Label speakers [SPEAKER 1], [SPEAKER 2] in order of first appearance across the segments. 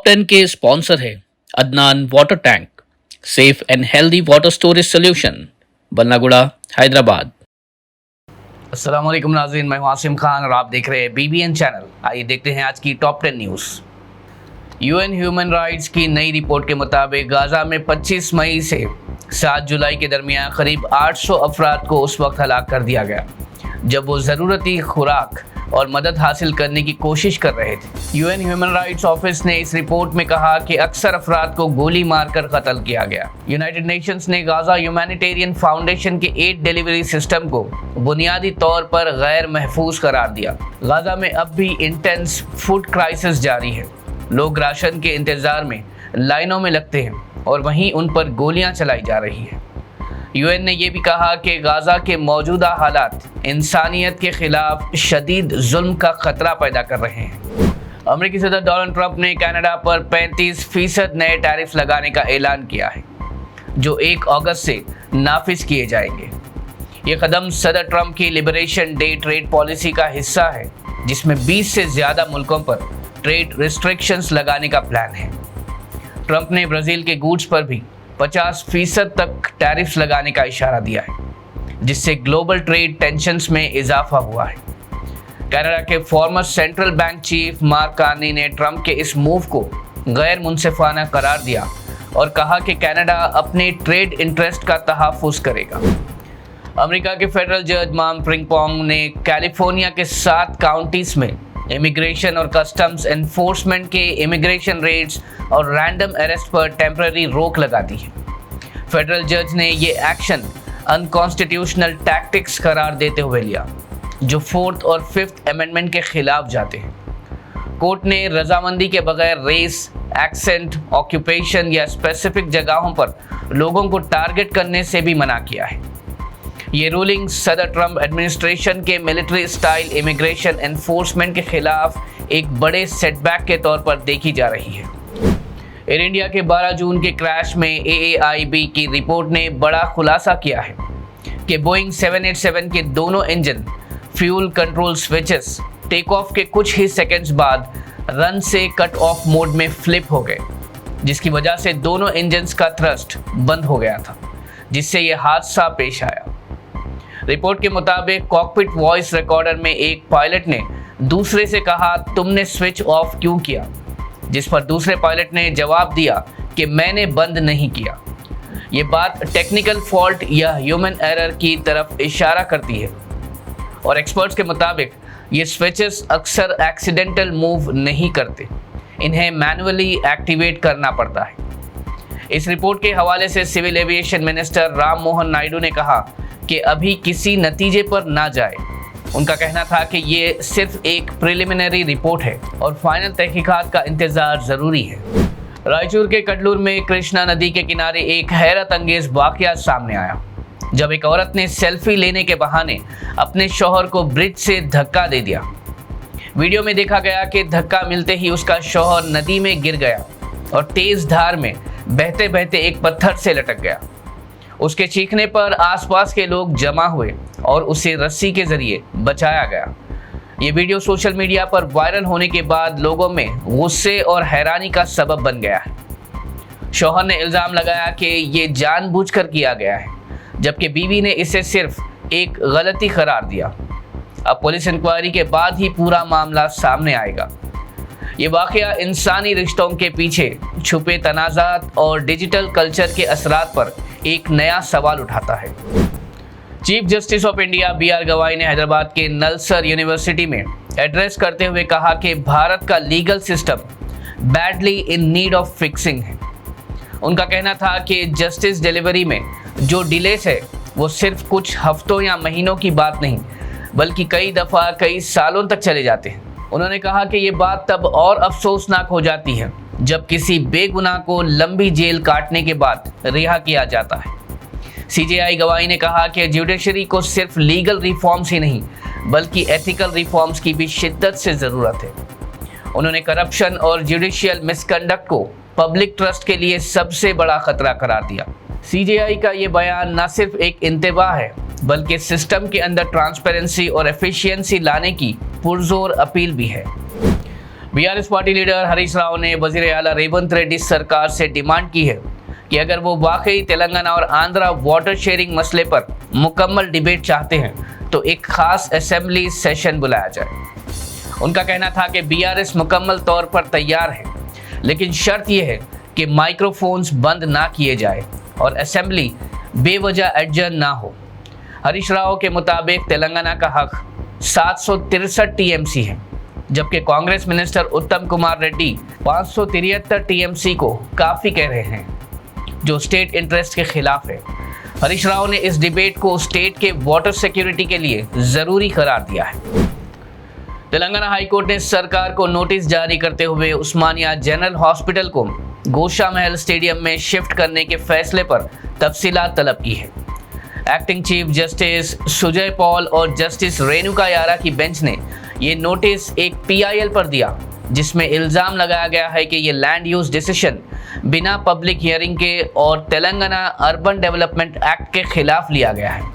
[SPEAKER 1] Top 10 के sponsor है Adnan water tank, safe and healthy water storage solution, Ballaguda, Hyderabad.
[SPEAKER 2] अस्सलाम वालेकुम नाज़रीन, मैं हूं आसिम खान और आप देख रहे हैं BBN चैनल। आइए देखते हैं आज की top 10 news. UN human rights की नई रिपोर्ट के मुताबिक गाज़ा में 25 मई से 7 जुलाई के दरमियान करीब 800 अफराद को उस वक्त हलाक कर दिया गया जब वो ज़रूरती खुराक और मदद हासिल करने की कोशिश कर रहे थे। UN ह्यूमन राइट्स ऑफिस ने इस रिपोर्ट में कहा कि अक्सर अफराद को गोली मारकर कत्ल किया गया। यूनाइटेड नेशंस ने गाज़ा ह्यूमैनिटेरियन फाउंडेशन के एड डिलीवरी सिस्टम को बुनियादी तौर पर गैर महफूज करार दिया। गाज़ा में अब भी इंटेंस फूड क्राइसिस जारी है। लोग राशन के इंतज़ार में लाइनों में लगते हैं और वहीं उन पर गोलियां चलाई जा रही है। UN ने यह भी कहा कि गाज़ा के मौजूदा हालात इंसानियत के खिलाफ शदीद जुल्म का खतरा पैदा कर रहे हैं। अमेरिकी सदर डोनाल्ड ट्रंप ने कनाडा पर 35% नए टैरिफ लगाने का ऐलान किया है, जो 1 अगस्त से नाफिज किए जाएंगे। ये कदम सदर ट्रंप की लिबरेशन डे ट्रेड पॉलिसी का हिस्सा है, जिसमें 20 से ज़्यादा मुल्कों पर ट्रेड रिस्ट्रिक्शंस लगाने का प्लान है। ट्रंप ने ब्राज़ील के गुड्स पर भी 50% तक टैरिफ्स लगाने का इशारा दिया है, जिससे ग्लोबल ट्रेड टेंशन्स में इजाफा हुआ है। कनाडा के farmer central bank chief mark Carney ने ट्रंप के इस मूव को गैर मुनसिफाना करार दिया और कहा कि कनाडा अपने ट्रेड इंटरेस्ट का तहफ़्फ़ुज़ करेगा। अमेरिका के फेडरल जज माम प्रिंगपोंग ने कैलिफोर्निया के 7 काउंटीज़ में इमिग्रेशन और कस्टम्स एनफोर्समेंट के इमिग्रेशन रेड्स और रैंडम अरेस्ट पर टेम्पररी रोक लगा दी है। फेडरल जज ने ये एक्शन अनकॉन्स्टिट्यूशनल टैक्टिक्स करार देते हुए लिया, जो 4th और 5th अमेंडमेंट के खिलाफ जाते हैं। कोर्ट ने रजामंदी के बगैर रेस, एक्सेंट, ऑक्यूपेशन या स्पेसिफिक जगहों पर लोगों को टारगेट करने से भी मना किया है। ये रूलिंग सदर ट्रंप एडमिनिस्ट्रेशन के मिलिट्री स्टाइल इमिग्रेशन एनफोर्समेंट के खिलाफ एक बड़े सेटबैक के तौर पर देखी जा रही है। एयर इंडिया के 12 जून के क्रैश में AAIB की रिपोर्ट ने बड़ा खुलासा किया है कि बोइंग 787 के दोनों engine fuel control switches take off के कुछ ही सेकंड्स बाद रन से कट ऑफ मोड में फ्लिप हो गए, जिसकी वजह से दोनों इंजन्स का थ्रस्ट बंद हो गया था, जिससे यह हादसा पेश आया। रिपोर्ट के मुताबिक कॉकपिट वॉइस रिकॉर्डर में एक पायलट ने दूसरे से कहा, तुमने स्विच ऑफ क्यों किया, जिस पर दूसरे पायलट ने जवाब दिया कि मैंने बंद नहीं किया। ये बात टेक्निकल फॉल्ट या ह्यूमन एरर की तरफ इशारा करती है और एक्सपर्ट्स के मुताबिक ये स्विचेस अक्सर एक्सीडेंटल मूव नहीं करते, इन्हें मैनुअली एक्टिवेट करना पड़ता है। इस रिपोर्ट के हवाले से civil aviation minister Ram Mohan Naidu ने कहा कि अभी किसी नतीजे पर ना जाए। उनका कहना था कि ये सिर्फ एक प्रिलिमिनरी रिपोर्ट है और फाइनल तहकीकात का इंतजार ज़रूरी है। रायचूर के कटलूर में कृष्णा नदी के किनारे एक हैरत अंगेज वाक़या सामने आया, जब एक औरत ने सेल्फी लेने के बहाने अपने शौहर को ब्रिज से धक्का दे दिया। वीडियो में देखा गया कि धक्का मिलते ही उसका शौहर नदी में गिर गया और तेज़ धार में बहते बहते एक पत्थर से लटक गया। उसके चीखने पर आसपास के लोग जमा हुए और उसे रस्सी के जरिए बचाया गया। ये वीडियो सोशल मीडिया पर वायरल होने के बाद लोगों में गुस्से और हैरानी का सबब बन गया है। शौहर ने इल्ज़ाम लगाया कि ये जानबूझकर किया गया है, जबकि बीवी ने इसे सिर्फ एक गलती करार दिया। अब पुलिस इंक्वायरी के बाद ही पूरा मामला सामने आएगा। ये वाक़या इंसानी रिश्तों के पीछे छुपे तनाज़ात और डिजिटल कल्चर के असरात पर एक नया सवाल उठाता है। Chief justice of India BR गवाई ने हैदराबाद के नलसर यूनिवर्सिटी में एड्रेस करते हुए कहा कि भारत का legal system badly in need of fixing है। उनका कहना था कि जस्टिस डिलीवरी में जो डिलेस है वो सिर्फ कुछ हफ्तों या महीनों की बात नहीं, बल्कि कई दफ़ा कई सालों तक चले जाते हैं। उन्होंने कहा कि ये बात तब और अफसोसनाक हो जाती है जब किसी बेगुनाह को लंबी जेल काटने के बाद रिहा किया जाता है। CJI गवाही ने कहा कि जुडिशरी को सिर्फ लीगल रिफॉर्म्स ही नहीं, बल्कि एथिकल रिफॉर्म्स की भी शिद्दत से ज़रूरत है। उन्होंने करप्शन और जुडिशियल मिसकंडक्ट को पब्लिक ट्रस्ट के लिए सबसे बड़ा खतरा करार दिया। CJI का ये बयान न सिर्फ एक इंतबाह है, बल्कि सिस्टम के अंदर ट्रांसपेरेंसी और एफिशिएंसी लाने की पुरजोर अपील भी है। BRS party leader Harish Rao ने वजीर आला रेवंत रेड्डी सरकार से डिमांड की है कि अगर वो वाकई तेलंगाना और आंध्रा वाटर शेयरिंग मसले पर मुकम्मल डिबेट चाहते हैं तो एक खास असेंबली सेशन बुलाया जाए। उनका कहना था कि बीआरएस मुकम्मल तौर पर तैयार है, लेकिन शर्त यह है कि माइक्रोफोन्स बंद ना किए जाए और असेंबली बेवजह एडजर्न ना हो। हरीश राव के मुताबिक तेलंगाना का हक 763 टीएमसी है, जबकि कांग्रेस मिनिस्टर उत्तम कुमार रेड्डी 573 टीएमसी को काफ़ी कह रहे हैं, जो स्टेट इंटरेस्ट के खिलाफ है। हरीश राव ने इस डिबेट को स्टेट के वाटर सिक्योरिटी के लिए ज़रूरी करार दिया है। तेलंगाना हाईकोर्ट ने सरकार को नोटिस जारी करते हुए उस्मानिया जनरल हॉस्पिटल को गोशा महल स्टेडियम में शिफ्ट करने के फैसले पर तफसीलात तलब की है। Acting chief justice Sujay Paul और जस्टिस रेणुका यारा की बेंच ने ये नोटिस एक पीआईएल पर दिया, जिसमें इल्ज़ाम लगाया गया है कि ये लैंड यूज डिसीजन बिना पब्लिक हियरिंग के और तेलंगाना अर्बन डेवलपमेंट एक्ट के खिलाफ लिया गया है।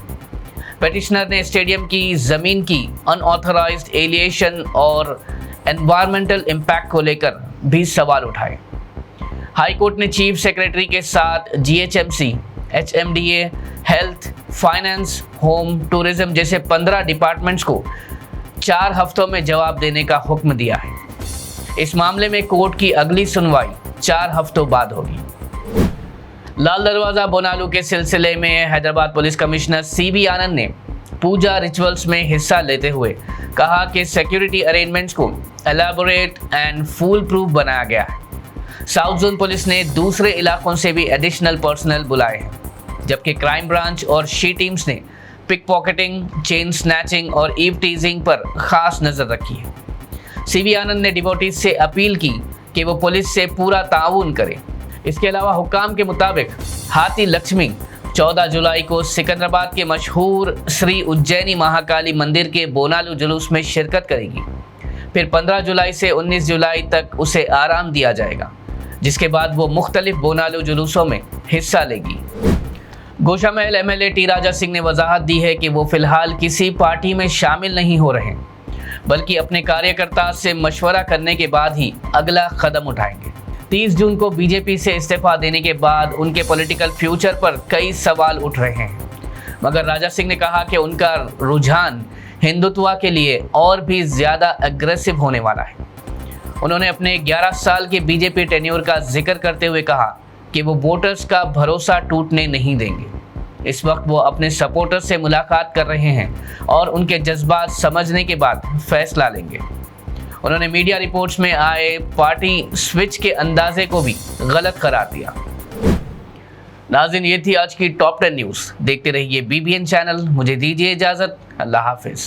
[SPEAKER 2] पेटिशनर ने स्टेडियम की ज़मीन की अनऑथराइज्ड एलिएशन और एनवायरमेंटल इम्पैक्ट को लेकर भी सवाल उठाए। हाई कोर्ट ने चीफ सेक्रेटरी के साथ GHMC, HMDA, health, finance, home, tourism जैसे 15 डिपार्टमेंट्स को 4 हफ्तों में जवाब देने का हुक्म दिया है। इस मामले में कोर्ट की अगली सुनवाई 4 हफ्तों बाद होगी। लाल दरवाजा बोनालू के सिलसिले में हैदराबाद पुलिस कमिश्नर सीबी आनंद ने पूजा रिचुअल्स में हिस्सा लेते हुए कहा कि सिक्योरिटी अरेंजमेंट्स को एलैबोरेट एंड फूल प्रूफ बनाया गया है। साउथ जोन पुलिस ने दूसरे इलाकों से भी एडिशनल पर्सनल बुलाए हैं, जबकि क्राइम ब्रांच और शी टीम्स ने पिक पॉकेटिंग, चेन स्नैचिंग और ईव टीजिंग पर खास नजर रखी है। सीबी आनंद ने डिवोटीज से अपील की कि वो पुलिस से पूरा ताउन करें। इसके अलावा हुक्काम के मुताबिक हाथी लक्ष्मी 14 जुलाई को सिकंदराबाद के मशहूर श्री उज्जैनी महाकाली मंदिर के बोनालू जुलूस में शिरकत करेगी। फिर 15 जुलाई से 19 जुलाई तक उसे आराम दिया जाएगा, जिसके बाद वो मुख्तलिफ बोनालू जुलूसों में हिस्सा लेगी। गोशा महल एमएलए टी राजा सिंह ने वजाहत दी है कि वो फिलहाल किसी पार्टी में शामिल नहीं हो रहे, बल्कि अपने कार्यकर्ता से मशवरा करने के बाद ही अगला कदम उठाएंगे। 30 जून को बीजेपी से इस्तीफा देने के बाद उनके पॉलिटिकल फ्यूचर पर कई सवाल उठ रहे हैं, मगर राजा सिंह ने कहा कि उनका रुझान हिंदुत्व के लिए और भी ज़्यादा अग्रेसिव होने वाला है। उन्होंने अपने 11 साल के बीजेपी टेन्योर का जिक्र करते हुए कहा कि वो वोटर्स का भरोसा टूटने नहीं देंगे। इस वक्त वो अपने सपोर्टर्स से मुलाकात कर रहे हैं और उनके जज्बात समझने के बाद फैसला लेंगे। उन्होंने मीडिया रिपोर्ट्स में आए पार्टी स्विच के अंदाजे को भी गलत करार दिया। नाज़रीन, ये थी आज की टॉप 10 न्यूज़। देखते रहिए बीबीएन चैनल। मुझे दीजिए इजाजत। अल्लाह हाफिज।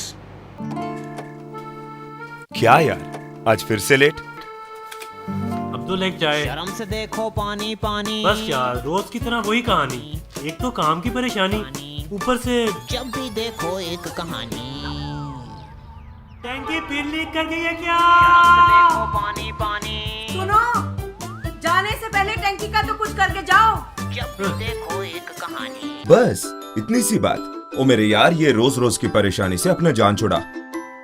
[SPEAKER 3] क्या यार, आज फिर से लेट?
[SPEAKER 4] अब तो लेट जाए।
[SPEAKER 5] शर्म से देखो पानी पानी।
[SPEAKER 4] बस यार, रोज की तरह वही कहानी। एक तो काम की परेशानी, ऊपर से
[SPEAKER 5] जब भी देखो एक कहानी।
[SPEAKER 4] टैंकी फिर लीक कर गई है क्या?
[SPEAKER 5] शर्म से देखो पानी पानी।
[SPEAKER 6] सुनो, जाने से पहले टंकी का तो कुछ करके जाओ।
[SPEAKER 5] जब भी देखो एक कहानी।
[SPEAKER 3] बस इतनी सी बात। ओ मेरे यार, ये रोज रोज की परेशानी से अपना जान छुड़ा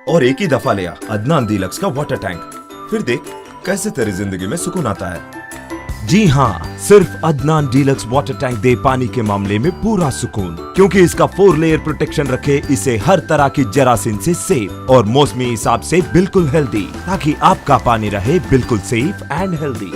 [SPEAKER 3] और एक ही दफा लिया अदनान डीलक्स का वाटर टैंक। फिर देख कैसे तेरी जिंदगी में सुकून आता है। जी हाँ, सिर्फ अदनान डीलक्स वाटर टैंक दे पानी के मामले में पूरा सुकून, क्योंकि इसका 4 लेयर प्रोटेक्शन रखे इसे हर तरह की जरासीम से सेफ और मौसमी हिसाब से बिल्कुल हेल्दी, ताकि आपका पानी रहे बिल्कुल सेफ एंड हेल्दी।